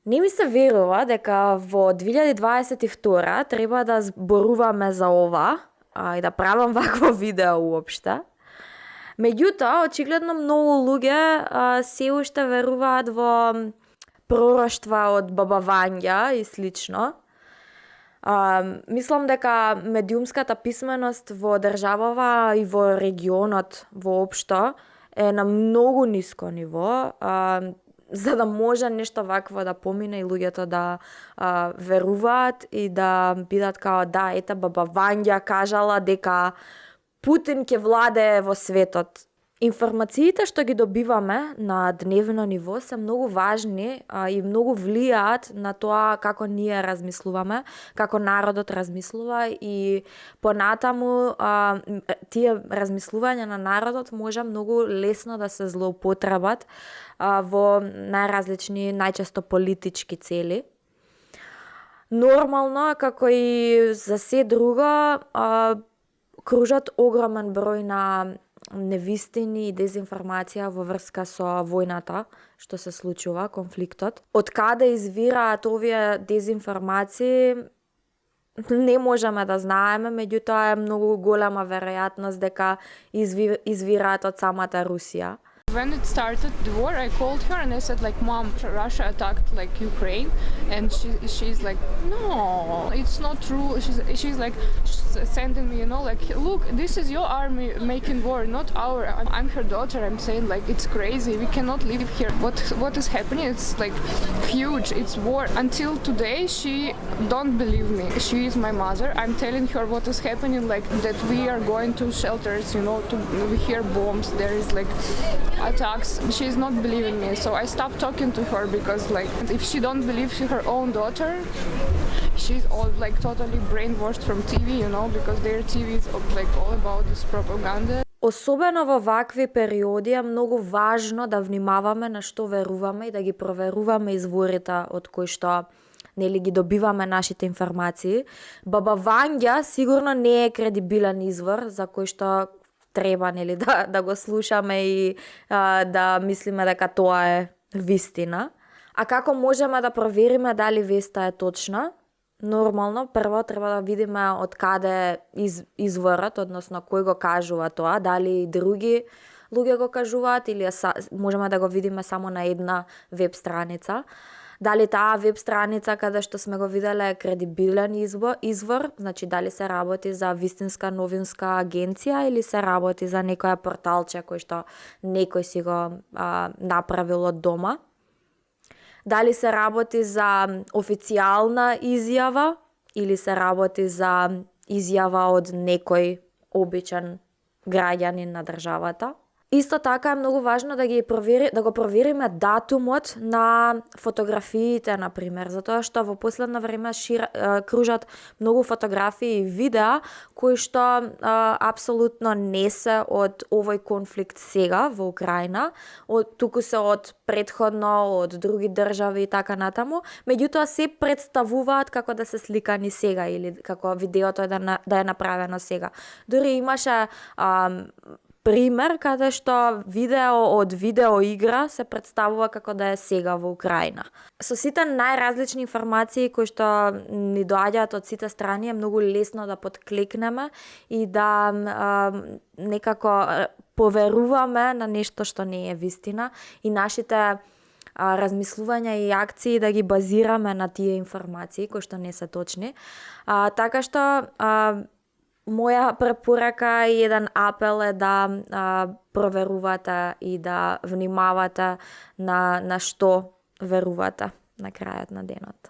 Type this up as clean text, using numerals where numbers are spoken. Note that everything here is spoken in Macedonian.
Не ми се верува дека во 2022 треба да зборуваме за ова и да правам вакво видео уопште. Меѓутоа, очигледно многу луѓе се уште веруваат во пророштва од Баба Вања и слично. Мислам дека медиумската писменост во државава и во регионот воопшто е на многу ниско ниво, за да може нешто вакво да помине и луѓето да веруваат и да бидат као да, ете Баба Вања кажала дека Путин ќе владее во светот. Информациите што ги добиваме на дневно ниво се многу важни и многу влијаат на тоа како ние размислуваме, како народот размислува и понатаму тие размислувања на народот може многу лесно да се злоупотребат во најразлични, најчесто политички цели. Нормално, како и за се друго, кружат огромен број на невистини и дезинформација во врска со војната што се случува, конфликтот. Од каде извираат овие дезинформации не можеме да знаеме, меѓутоа е многу голема веројатност дека извираат од самата Русија. When it started the war, I called her and I said like, Mom, Russia attacked like Ukraine, and she's like, no, it's not true. She's like sending me, like, look, this is your army making war, not our. I'm her daughter. I'm saying like, it's crazy. We cannot live here. What is happening? It's like huge. It's war. Until today, she don't believe me. She is my mother. I'm telling her what is happening, like that we are going to shelters, we hear bombs. There is like attacks. She's not believing me, so I stopped talking to her because like if she don't believe her own daughter, she's all like totally brainwashed from TV, because their TV is like all about this propaganda. Особено во вакви периоди е многу важно да внимаваме на што веруваме и да ги проверуваме изворите од кои што ги добиваме нашите информации. Баба Вања сигурно не е кредибилен извор за кој што треба да го слушаме и да мислиме дека тоа е вистина. А како можеме да провериме дали веста е точна? Нормално, прво треба да видиме од каде изворот, односно кој го кажува тоа, дали други луѓе го кажуваат или можеме да го видиме само на една веб страница. Дали таа веб страница каде што сме го виделе е кредибилен извор, значи дали се работи за вистинска новинска агенција или се работи за некоја порталче кој што некој си го направил од дома. Дали се работи за официјална изјава или се работи за изјава од некој обичен граѓанин на државата. Исто така е многу важно да го провериме датумот на фотографиите, например, затоа што во последно време кружат многу фотографии и видеа кои што апсолутно не се од овој конфликт сега во Украина, туку се од претходно, од други држави и така натаму, меѓутоа се представуваат како да се сликани сега или како видеото е да е направено сега. Дури имаше пример каде што видео од видеоигра се представува како да е сега во Украина. Со сите најразлични информации кои што ни доаѓаат од сите страни е многу лесно да подклекнеме и да некако поверуваме на нешто што не е вистина и нашите размислувања и акции да ги базираме на тие информации кои што не се точни. Така што моја препорака и еден апел е да проверувате и да внимавате на што верувате на крајот на денот.